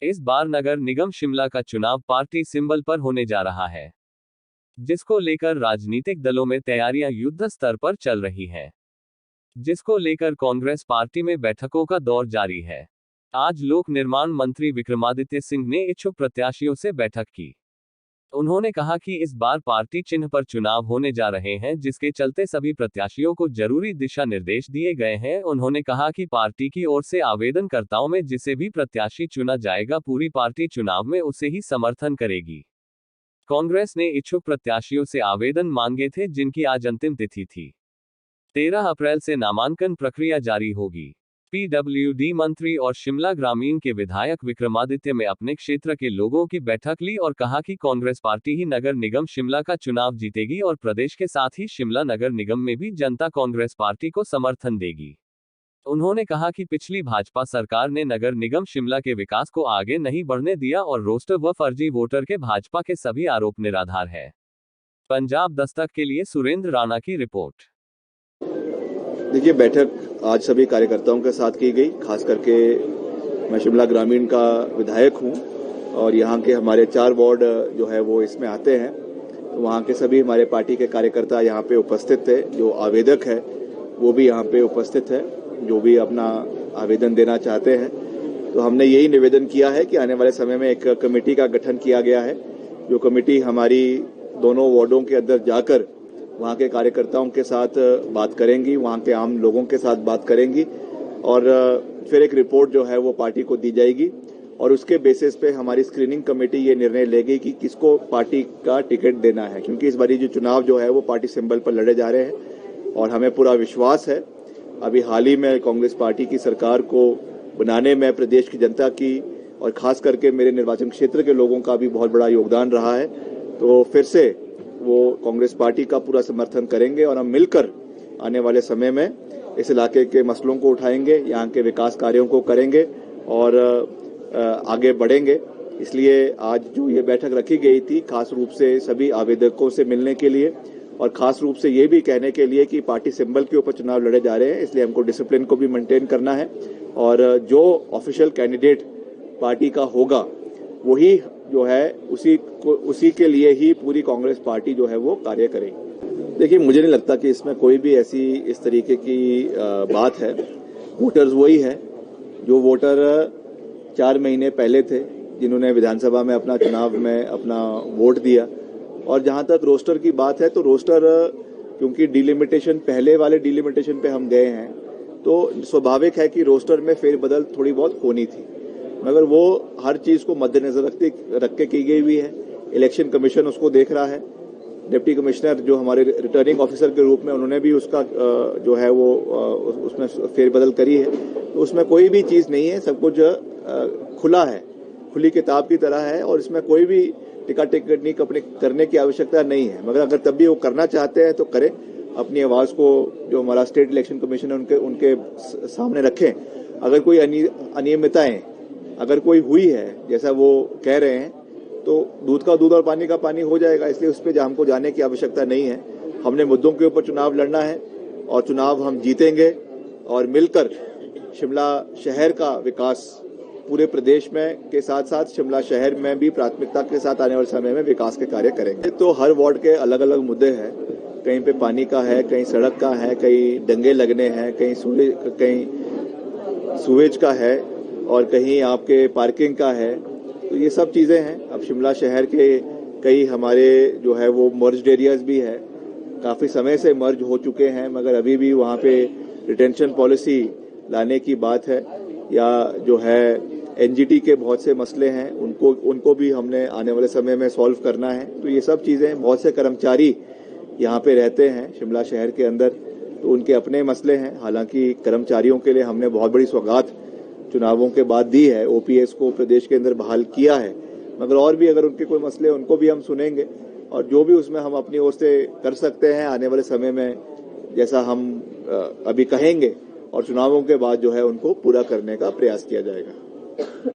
इस बार नगर निगम शिमला का चुनाव पार्टी सिंबल पर होने जा रहा है, जिसको लेकर राजनीतिक दलों में तैयारियां युद्ध स्तर पर चल रही हैं, जिसको लेकर कांग्रेस पार्टी में बैठकों का दौर जारी है। आज लोक निर्माण मंत्री विक्रमादित्य सिंह ने इच्छुक प्रत्याशियों से बैठक की। उन्होंने कहा कि इस बार पार्टी चिन्ह पर चुनाव होने जा रहे हैं, जिसके चलते सभी प्रत्याशियों को जरूरी दिशा निर्देश दिए गए हैं। उन्होंने कहा कि पार्टी की ओर से आवेदनकर्ताओं में जिसे भी प्रत्याशी चुना जाएगा, पूरी पार्टी चुनाव में उसे ही समर्थन करेगी। कांग्रेस ने इच्छुक प्रत्याशियों से आवेदन मांगे थे, जिनकी आज अंतिम तिथि थी। 13 अप्रैल से नामांकन प्रक्रिया जारी होगी। पीडब्ल्यूडी मंत्री और शिमला ग्रामीण के विधायक विक्रमादित्य में अपने क्षेत्र के लोगों की बैठक ली और कहा कि कांग्रेस पार्टी ही नगर निगम शिमला का चुनाव जीतेगी और प्रदेश के साथ ही शिमला नगर निगम में भी जनता कांग्रेस पार्टी को समर्थन देगी। उन्होंने कहा कि पिछली भाजपा सरकार ने नगर निगम शिमला के विकास को आगे नहीं बढ़ने दिया और रोस्टर व फर्जी वोटर के भाजपा के सभी आरोप निराधार है। पंजाब दस्तक के लिए सुरेंद्र राणा की रिपोर्ट। देखिए, बैठक आज सभी कार्यकर्ताओं के साथ की गई। खास करके मैं शिमला ग्रामीण का विधायक हूं और यहां के हमारे 4 वार्ड जो है वो इसमें आते हैं। तो वहां के सभी हमारे पार्टी के कार्यकर्ता यहां पे उपस्थित थे। जो आवेदक है वो भी यहां पे उपस्थित है, जो भी अपना आवेदन देना चाहते हैं। तो हमने यही निवेदन किया है कि आने वाले समय में एक कमेटी का गठन किया गया है, जो कमेटी हमारी दोनों वार्डों के अंदर जाकर वहाँ के कार्यकर्ताओं के साथ बात करेंगी, वहाँ के आम लोगों के साथ बात करेंगी और फिर एक रिपोर्ट जो है वो पार्टी को दी जाएगी और उसके बेसिस पे हमारी स्क्रीनिंग कमेटी ये निर्णय लेगी कि किसको पार्टी का टिकट देना है। क्योंकि इस बारी जो चुनाव जो है वो पार्टी सिंबल पर लड़े जा रहे हैं और हमें पूरा विश्वास है। अभी हाल ही में कांग्रेस पार्टी की सरकार को बनाने में प्रदेश की जनता की और खास करके मेरे निर्वाचन क्षेत्र के लोगों का भी बहुत बड़ा योगदान रहा है। तो फिर से वो कांग्रेस पार्टी का पूरा समर्थन करेंगे और हम मिलकर आने वाले समय में इस इलाके के मसलों को उठाएंगे, यहाँ के विकास कार्यों को करेंगे और आगे बढ़ेंगे। इसलिए आज जो ये बैठक रखी गई थी खास रूप से सभी आवेदकों से मिलने के लिए और खास रूप से ये भी कहने के लिए कि पार्टी सिंबल के ऊपर चुनाव लड़े जा रहे हैं, इसलिए हमको डिसिप्लिन को भी मेंटेन करना है और जो ऑफिशियल कैंडिडेट पार्टी का होगा वही जो है उसी के लिए ही पूरी कांग्रेस पार्टी जो है वो कार्य करेगी। देखिए, मुझे नहीं लगता कि इसमें कोई भी ऐसी इस तरीके की बात है। वोटर्स वही है जो वोटर 4 महीने पहले थे, जिन्होंने विधानसभा में अपना चुनाव में अपना वोट दिया। और जहां तक रोस्टर की बात है तो रोस्टर क्योंकि डिलिमिटेशन पहले वाले डिलिमिटेशन पे हम गए हैं तो स्वाभाविक है कि रोस्टर में फेरबदल थोड़ी बहुत होनी थी, मगर वो हर चीज को मद्देनजर रख के की गई हुई है। इलेक्शन कमीशन उसको देख रहा है। डिप्टी कमिश्नर जो हमारे रिटर्निंग ऑफिसर के रूप में उन्होंने भी उसका जो है वो उसमें फेरबदल करी है। तो उसमें कोई भी चीज नहीं है, सब कुछ खुला है, खुली किताब की तरह है और इसमें कोई भी टिका टिकट नहीं करने की आवश्यकता नहीं है। मगर अगर तब भी वो करना चाहते हैं तो करें, अपनी आवाज को जो हमारा स्टेट इलेक्शन कमीशन है उनके सामने रखें। अगर कोई अनियमितताएं अगर कोई हुई है जैसा वो कह रहे हैं तो दूध का दूध और पानी का पानी हो जाएगा। इसलिए उस पर हमको जाने की आवश्यकता नहीं है। हमने मुद्दों के ऊपर चुनाव लड़ना है और चुनाव हम जीतेंगे और मिलकर शिमला शहर का विकास पूरे प्रदेश में के साथ साथ शिमला शहर में भी प्राथमिकता के साथ आने वाले समय में विकास के कार्य करेंगे। तो हर वार्ड के अलग अलग मुद्दे हैं, कहीं पे पानी का है, कहीं सड़क का है, कहीं डंगे लगने हैं, कहीं सुवेज का है और कहीं आपके पार्किंग का है। तो ये सब चीजें हैं। अब शिमला शहर के कई हमारे जो है वो मर्ज्ड एरियाज भी है, काफी समय से मर्ज हो चुके हैं, मगर अभी भी वहाँ पे रिटेंशन पॉलिसी लाने की बात है या जो है एनजीटी के बहुत से मसले हैं, उनको भी हमने आने वाले समय में सॉल्व करना है। तो ये सब चीजें, बहुत से कर्मचारी यहाँ पे रहते हैं शिमला शहर के अंदर, तो उनके अपने मसले हैं। हालांकि कर्मचारियों के लिए हमने बहुत बड़ी सौगात चुनावों के बाद दी है, ओपीएस को प्रदेश के अंदर बहाल किया है, मगर और भी अगर उनके कोई मसले उनको भी हम सुनेंगे और जो भी उसमें हम अपनी ओर से कर सकते हैं आने वाले समय में जैसा हम अभी कहेंगे और चुनावों के बाद जो है उनको पूरा करने का प्रयास किया जाएगा।